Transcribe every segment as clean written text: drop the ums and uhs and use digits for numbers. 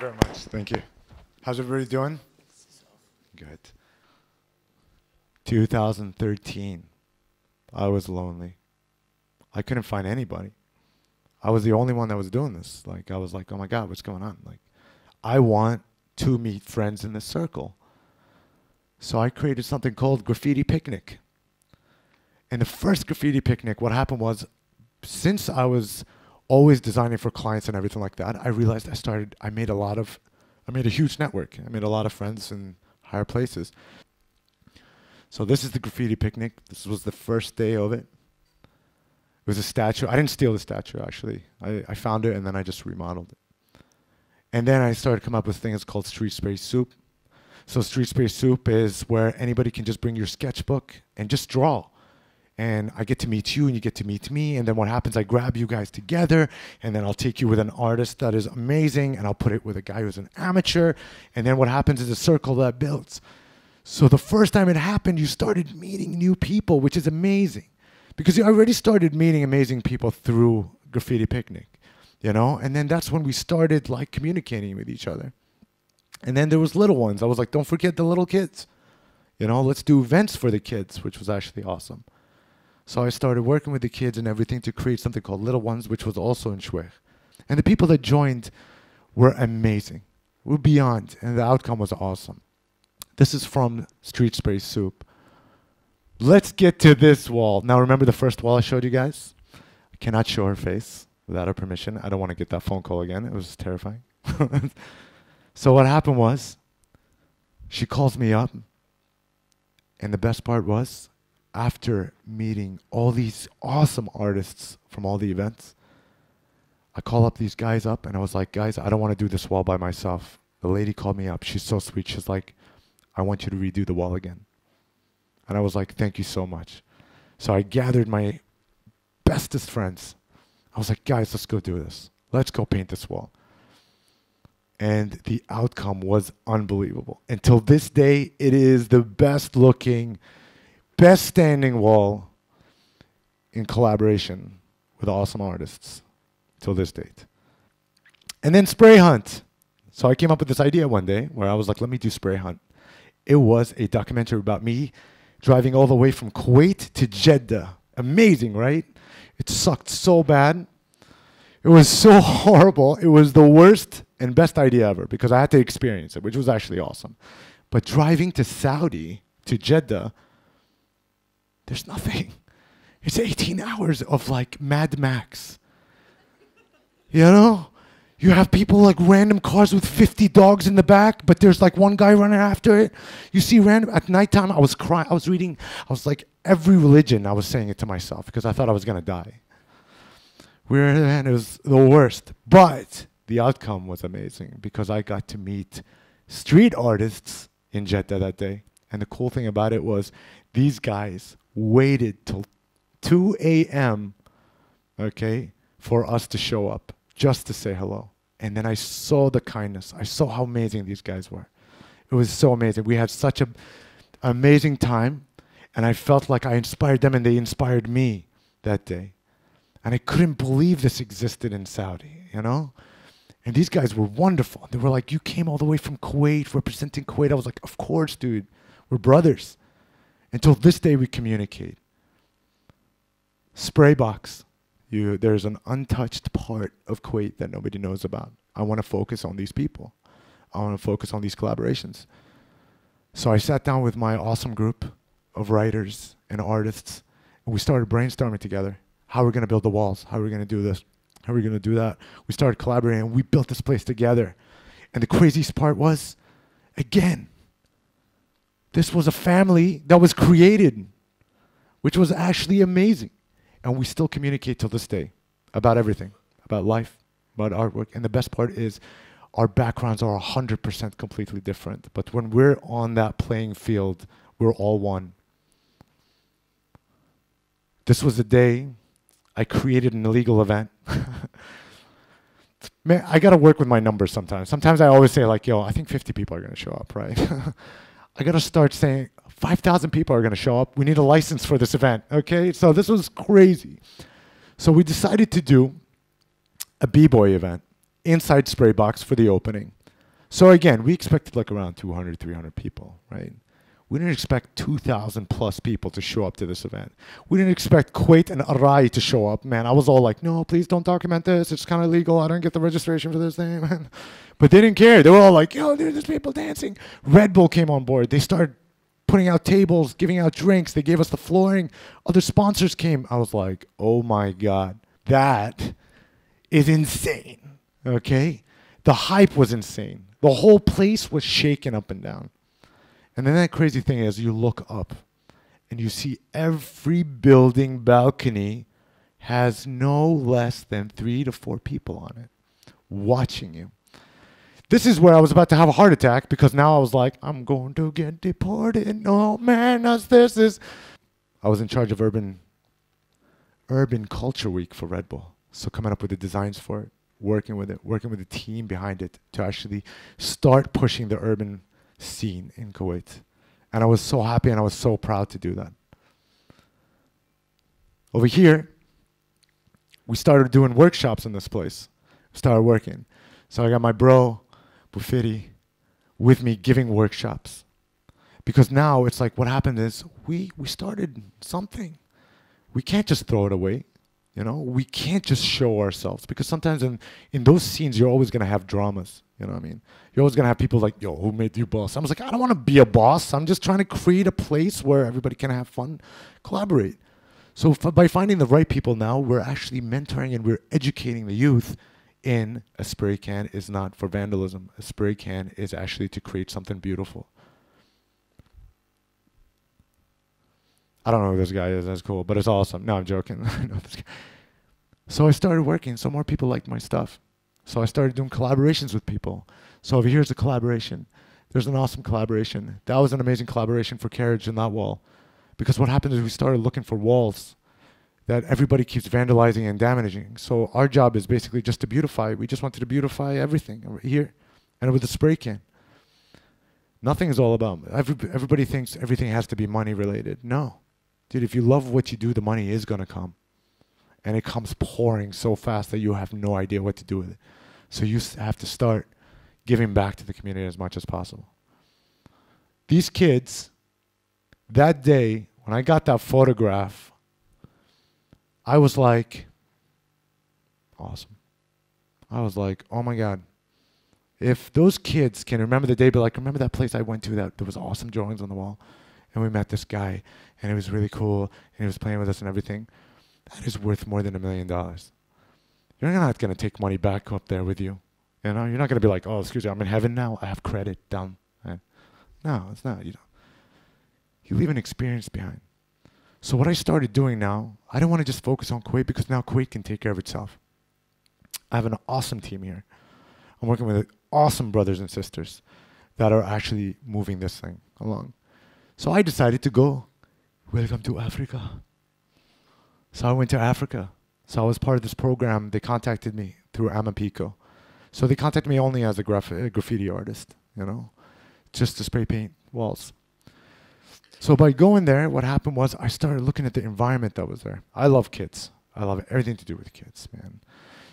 very much. Thank you. How's everybody doing? Good. 2013. I was lonely. I couldn't find anybody. I was the only one that was doing this. Like, I was like, oh my God, what's going on? Like, I want to meet friends in this circle. So I created something called Graffiti Picnic. And the first Graffiti Picnic, what happened was, since I was always designing for clients and everything like that, I realized I made a huge network. I made a lot of friends in higher places. So this is the Graffiti Picnic. This was the first day of it. It was a statue. I didn't steal the statue, actually. I found it, and then I just remodeled it. And then I started to come up with things called Street Spray Soup. So Street Spray Soup is where anybody can just bring your sketchbook and just draw. And I get to meet you, and you get to meet me. And then what happens, I grab you guys together, and then I'll take you with an artist that is amazing, and I'll put it with a guy who's an amateur. And then what happens is a circle that builds. So the first time it happened, you started meeting new people, which is amazing. Because you already started meeting amazing people through Graffiti Picnic, you know? And then that's when we started like communicating with each other. And then there was little ones. I was like, don't forget the little kids. You know, let's do events for the kids, which was actually awesome. So I started working with the kids and everything to create something called Little Ones, which was also in Shwech. And the people that joined were amazing. We're beyond, and the outcome was awesome. This is from Street Spray Soup. Let's get to this wall. Now remember the first wall I showed you guys? I cannot show her face without her permission. I don't want to get that phone call again. It was terrifying. So what happened was, she calls me up, and the best part was, after meeting all these awesome artists from all the events, I call up these guys up, and I was like, guys, I don't want to do this wall by myself. The lady called me up. She's so sweet. She's like, I want you to redo the wall again. And I was like, thank you so much. So I gathered my bestest friends. I was like, guys, let's go do this. Let's go paint this wall. And the outcome was unbelievable. Until this day, it is the best looking, best standing wall in collaboration with awesome artists till this date. And then Spray Hunt. So I came up with this idea one day where I was like, let me do Spray Hunt. It was a documentary about me driving all the way from Kuwait to Jeddah. Amazing, right? It sucked so bad. It was so horrible. It was the worst and best idea ever because I had to experience it, which was actually awesome. But driving to Saudi, to Jeddah, there's nothing. It's 18 hours of like Mad Max. You know? You have people like random cars with 50 dogs in the back, but there's like one guy running after it. You see random, at nighttime I was crying, I was reading, I was like, every religion I was saying it to myself because I thought I was gonna die. And it was the worst, but the outcome was amazing because I got to meet street artists in Jeddah that day. And the cool thing about it was these guys waited till 2 a.m., okay, for us to show up just to say hello. And then I saw the kindness. I saw how amazing these guys were. It was so amazing. We had such an amazing time, and I felt like I inspired them and they inspired me that day. And I couldn't believe this existed in Saudi, you know? And these guys were wonderful. They were like, you came all the way from Kuwait, representing Kuwait. I was like, of course, dude. We're brothers. Until this day, we communicate. Spraybox. There's an untouched part of Kuwait that nobody knows about. I want to focus on these people. I want to focus on these collaborations. So I sat down with my awesome group of writers and artists, and we started brainstorming together. How we're going to build the walls, how we're going to do this, how we're going to do that. We started collaborating, and we built this place together. And the craziest part was, again, this was a family that was created, which was actually amazing. And we still communicate till this day about everything, about life, about artwork. And the best part is our backgrounds are 100% completely different. But when we're on that playing field, we're all one. This was the day I created an illegal event. Man, I got to work with my numbers sometimes. Sometimes I always say like, yo, I think 50 people are going to show up, right? I got to start saying 5,000 people are going to show up. We need a license for this event, okay? So this was crazy. So we decided to do a b-boy event inside Spraybox for the opening. So again, we expected like around 200, 300 people, right? We didn't expect 2,000 plus people to show up to this event. We didn't expect Kuwait and Arai to show up. Man, I was all like, no, please don't document this. It's kind of illegal. I don't get the registration for this thing. Man. But they didn't care. They were all like, yo, there's people dancing. Red Bull came on board. They started putting out tables, giving out drinks. They gave us the flooring. Other sponsors came. I was like, oh my God, that is insane, okay? The hype was insane. The whole place was shaking up and down. And then that crazy thing is you look up and you see every building balcony has no less than 3 to 4 people on it watching you. This is where I was about to have a heart attack because now I was like, I'm going to get deported. No, man, this is. I was in charge of urban culture week for Red Bull. So coming up with the designs for it, working with the team behind it to actually start pushing the urban scene in Kuwait. And I was so happy and I was so proud to do that. Over here, we started doing workshops in this place. Started working. So I got my bro, Bufiri, with me giving workshops. Because now it's like what happened is we started something. We can't just throw it away. You know, we can't just show ourselves because sometimes in those scenes, you're always going to have dramas. You know what I mean? You're always going to have people like, yo, who made you boss? I was like, I don't want to be a boss. I'm just trying to create a place where everybody can have fun, collaborate. So by finding the right people now, we're actually mentoring and we're educating the youth in a spray can is not for vandalism. A spray can is actually to create something beautiful. I don't know who this guy is. That's cool, but it's awesome. No, I'm joking. I know this guy. So I started working. So more people liked my stuff. So I started doing collaborations with people. So over here's a collaboration. There's an awesome collaboration. That was an amazing collaboration for Carriage in that wall. Because what happened is we started looking for walls that everybody keeps vandalizing and damaging. So our job is basically just to beautify. We just wanted to beautify everything over here. And with a spray can. Nothing is all about, everybody thinks everything has to be money related. No. Dude, if you love what you do, the money is going to come. And it comes pouring so fast that you have no idea what to do with it. So you have to start giving back to the community as much as possible. These kids, that day, when I got that photograph, I was like, awesome. I was like, oh my God. If those kids can remember the day, be like, remember that place I went to that there was awesome drawings on the wall? And we met this guy, and it was really cool, and he was playing with us and everything. That is worth more than $1 million. You're not going to take money back up there with you. You know, you're not going to be like, oh, excuse me, I'm in heaven now. I have credit down. Right? No, it's not. You leave an experience behind. So what I started doing now, I don't want to just focus on Kuwait because now Kuwait can take care of itself. I have an awesome team here. I'm working with awesome brothers and sisters that are actually moving this thing along. So I decided to go, welcome to Africa. So I went to Africa. So I was part of this program. They contacted me through Amapico. So they contacted me only as a graffiti artist, you know, just to spray paint walls. So by going there, what happened was I started looking at the environment that was there. I love kids. I love everything to do with kids, man.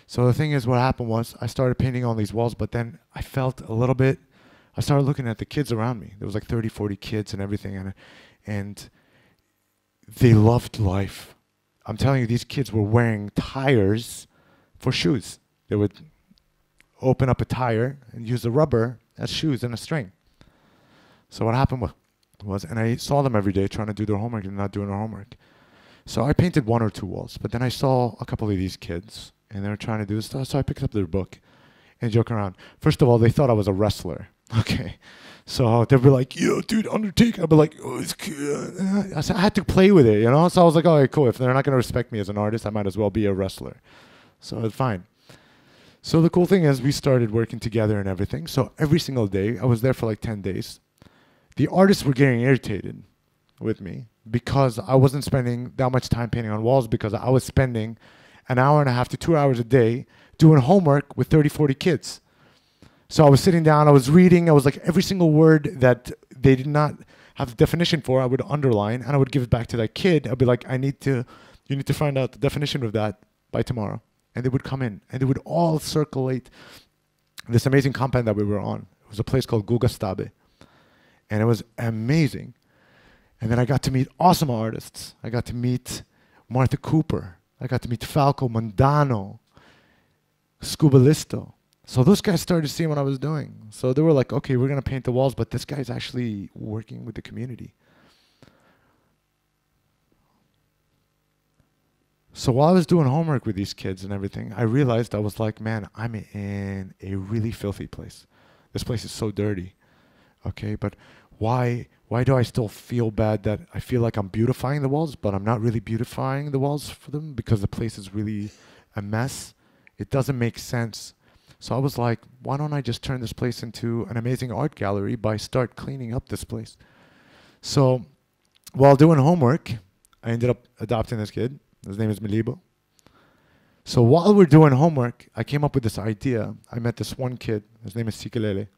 So the thing is, what happened was I started painting on these walls, but then I felt a little bit, I started looking at the kids around me. There was like 30, 40 kids and everything, and they loved life. I'm telling you, these kids were wearing tires for shoes. They would open up a tire and use the rubber as shoes and a string. So what happened was, and I saw them every day trying to do their homework and not doing their homework. So I painted 1 or 2 walls, but then I saw a couple of these kids and they were trying to do stuff. So I picked up their book and joke around. First of all, they thought I was a wrestler. Okay. So they'd be like, yo, dude, Undertaker. I'd be like, oh, it's cool. I had to play with it, you know? So I was like, okay, cool. If they're not going to respect me as an artist, I might as well be a wrestler. So it's fine. So the cool thing is we started working together and everything. So every single day, I was there for like 10 days. The artists were getting irritated with me because I wasn't spending that much time painting on walls because I was spending an hour and a half to 2 hours a day doing homework with 30, 40 kids. So I was sitting down, I was reading, I was like every single word that they did not have the definition for, I would underline and I would give it back to that kid. I'd be like, you need to find out the definition of that by tomorrow. And they would come in and they would all circulate this amazing compound that we were on. It was a place called Gugastabe. And it was amazing. And then I got to meet awesome artists. I got to meet Martha Cooper. I got to meet Falco Mondano, Scuba Listo. So those guys started seeing what I was doing. So they were like, okay, we're going to paint the walls, but this guy's actually working with the community. So while I was doing homework with these kids and everything, I realized I was like, man, I'm in a really filthy place. This place is so dirty. Okay, but why do I still feel bad that I feel like I'm beautifying the walls, but I'm not really beautifying the walls for them because the place is really a mess? It doesn't make sense. So I was like, why don't I just turn this place into an amazing art gallery by start cleaning up this place? So while doing homework, I ended up adopting this kid. His name is Milibo. So while we're doing homework, I came up with this idea. I met this one kid. His name is Sikelele.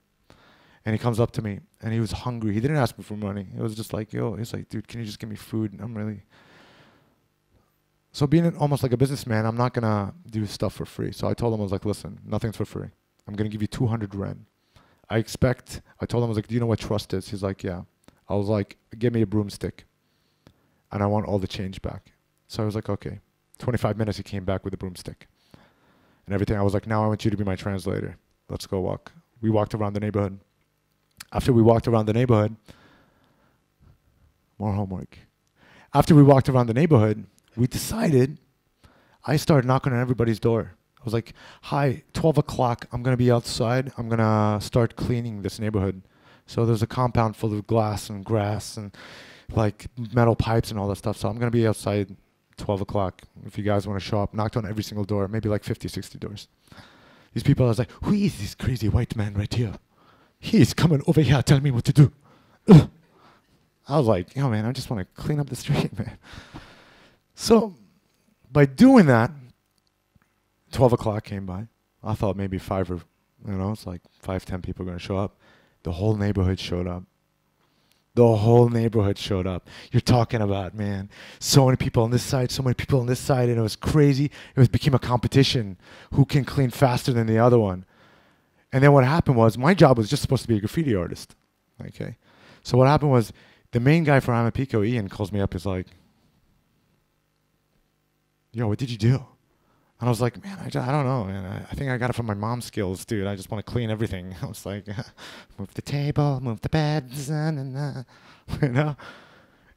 And he comes up to me, and he was hungry. He didn't ask me for money. It was just like, yo, he's like, dude, can you just give me food? And I'm really... So being almost like a businessman, I'm not going to do stuff for free. So I told him, I was like, listen, nothing's for free. I'm going to give you 200 rand. I told him, I was like, do you know what trust is? He's like, yeah. I was like, give me a broomstick, and I want all the change back. So I was like, okay. 25 minutes, he came back with a broomstick and everything. I was like, now I want you to be my translator. Let's go walk. We walked around the neighborhood. After we walked around the neighborhood, more homework. After we walked around the neighborhood, we decided, I started knocking on everybody's door. I was like, hi, 12 o'clock, I'm going to be outside. I'm going to start cleaning this neighborhood. So there's a compound full of glass and grass and like metal pipes and all that stuff. So I'm going to be outside 12 o'clock. If you guys want to show up, knocked on every single door, maybe like 50, 60 doors. These people, I was like, who is this crazy white man right here? He's coming over here telling me what to do. Ugh. I was like, yo, man, I just want to clean up the street, man. So by doing that, 12 o'clock came by. I thought maybe it's like 5, 10 people are going to show up. The whole neighborhood showed up. The whole neighborhood showed up. You're talking about, man, so many people on this side, so many people on this side, and it was crazy. Became a competition. Who can clean faster than the other one? And then what happened was, my job was just supposed to be a graffiti artist. Okay. So what happened was, the main guy for Amapico, Ian, calls me up. He's like, yo, what did you do? And I was like, man, I don't know, man. I think I got it from my mom's skills, dude. I just want to clean everything. I was like, move the table, move the beds, you know?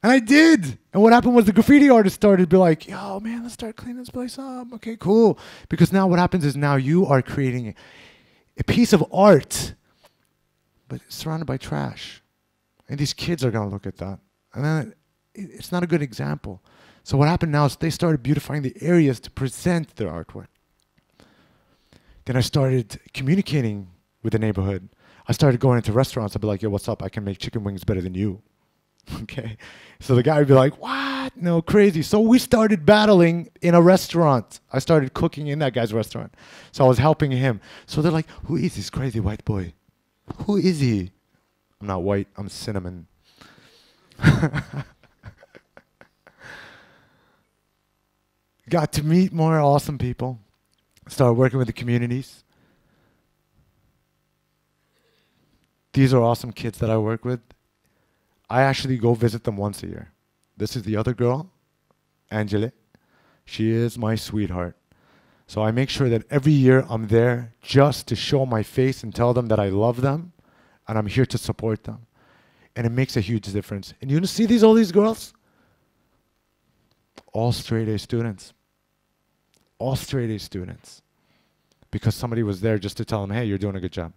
And I did. And what happened was the graffiti artist started to be like, yo, man, let's start cleaning this place up. Okay, cool. Because now what happens is now you are creating a piece of art, but it's surrounded by trash. And these kids are going to look at that. And then it's not a good example. So what happened now is they started beautifying the areas to present their artwork. Then I started communicating with the neighborhood. I started going into restaurants. I'd be like, yo, what's up? I can make chicken wings better than you. Okay. So the guy would be like, what? No, crazy. So we started battling in a restaurant. I started cooking in that guy's restaurant. So I was helping him. So they're like, who is this crazy white boy? Who is he? I'm not white. I'm cinnamon. Got to meet more awesome people. Started working with the communities. These are awesome kids that I work with. I actually go visit them once a year. This is the other girl, Angela. She is my sweetheart. So I make sure that every year I'm there just to show my face and tell them that I love them and I'm here to support them. And it makes a huge difference. And you see all these girls? All straight A students. All straight A students. Because somebody was there just to tell them, hey, you're doing a good job.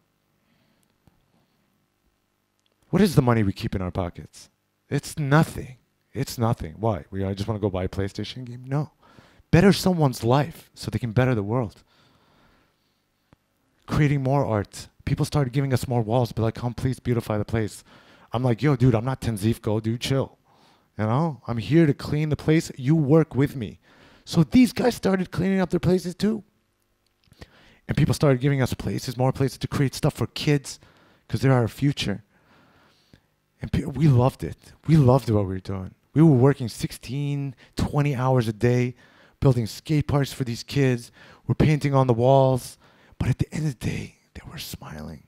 What is the money we keep in our pockets? It's nothing. It's nothing. Why? I just want to go buy a PlayStation game? No. Better someone's life so they can better the world. Creating more art. People started giving us more walls, be like, come please beautify the place. I'm like, yo, dude, I'm not Tenzifko, dude, chill. You know, I'm here to clean the place. You work with me. So these guys started cleaning up their places too. And people started giving us places, more places to create stuff for kids because they're our future. And we loved it. We loved what we were doing. We were working 16, 20 hours a day, building skate parks for these kids. We're painting on the walls. But at the end of the day, they were smiling.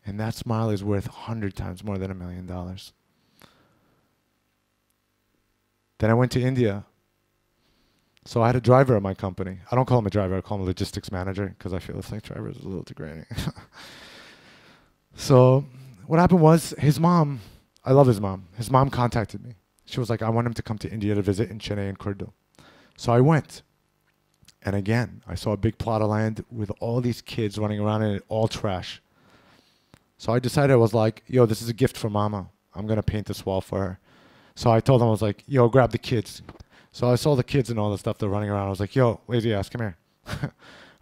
And that smile is worth 100 times more than $1 million. Then I went to India. So I had a driver at my company. I don't call him a driver, I call him a logistics manager because I feel it's like driver is a little degrading. So what happened was his mom, I love his mom. His mom contacted me. She was like, I want him to come to India to visit in Chennai and Kurdu. So I went. And again, I saw a big plot of land with all these kids running around in it, all trash. So I decided, I was like, yo, this is a gift for mama. I'm going to paint this wall for her. So I told them, I was like, yo, grab the kids. So I saw the kids and all the stuff they're running around. I was like, yo, lazy ass, come here.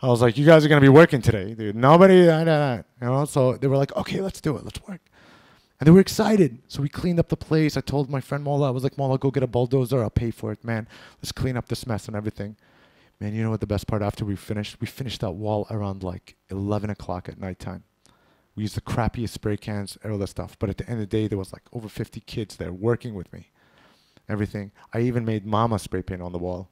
I was like, you guys are going to be working today, dude. Nobody, you know? So they were like, okay, let's do it. Let's work. And they were excited. So we cleaned up the place. I told my friend Mola, I was like, Mola, go get a bulldozer. I'll pay for it, man. Let's clean up this mess and everything. Man, you know what the best part after we finished? We finished that wall around like 11 o'clock at nighttime. We used the crappiest spray cans, all that stuff. But at the end of the day, there was like over 50 kids there working with me. Everything. I even made mama spray paint on the wall.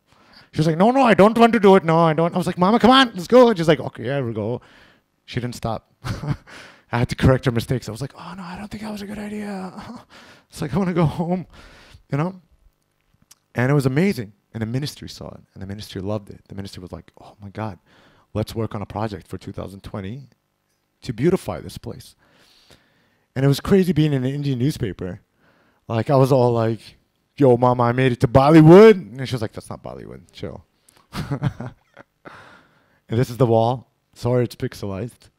She was like, no, I don't want to do it. No, I don't. I was like, mama, come on, let's go. And she's like, okay, yeah, we'll go. She didn't stop. I had to correct her mistakes. I was like, oh, no, I don't think that was a good idea. It's like, I want to go home, you know? And it was amazing. And the ministry saw it. And the ministry loved it. The ministry was like, oh, my God, let's work on a project for 2020 to beautify this place. And it was crazy being in an Indian newspaper. Like, I was all like, yo, mama, I made it to Bollywood. And she was like, that's not Bollywood. Chill. And this is the wall. Sorry, it's pixelized.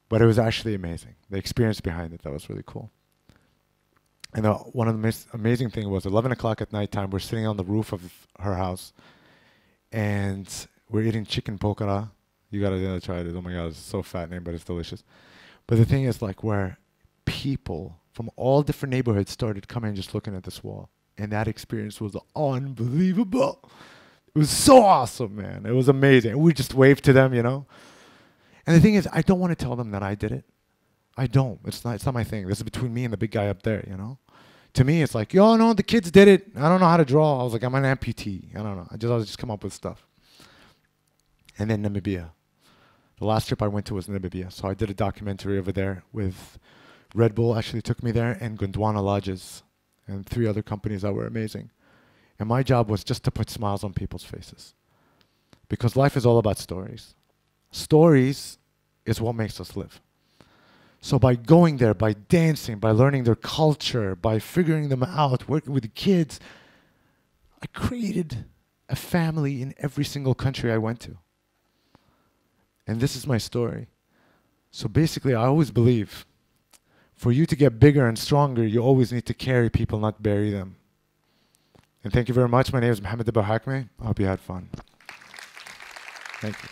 But it was actually amazing. The experience behind it, that was really cool. And one of the most amazing things was 11 o'clock at nighttime, we're sitting on the roof of her house. And we're eating chicken pokara. You gotta try it. Oh my God, it's so fat name, but it's delicious. But the thing is, like, where people from all different neighborhoods started coming and just looking at this wall. And that experience was unbelievable. It was so awesome, man. It was amazing. We just waved to them, you know. And the thing is, I don't want to tell them that I did it. I don't. It's not my thing. This is between me and the big guy up there, you know. To me, it's like, yo, no, the kids did it. I don't know how to draw. I was like, I'm an amputee. I don't know. I was just come up with stuff. And then Namibia. The last trip I went to was Namibia. So I did a documentary over there with Red Bull actually took me there, and Gondwana Lodges, and 3 other companies that were amazing. And my job was just to put smiles on people's faces. Because life is all about stories. Stories is what makes us live. So by going there, by dancing, by learning their culture, by figuring them out, working with the kids, I created a family in every single country I went to. And this is my story. So basically, I always believe for you to get bigger and stronger, you always need to carry people, not bury them. And thank you very much. My name is Mohammad Abuhakmeh. I hope you had fun. Thank you.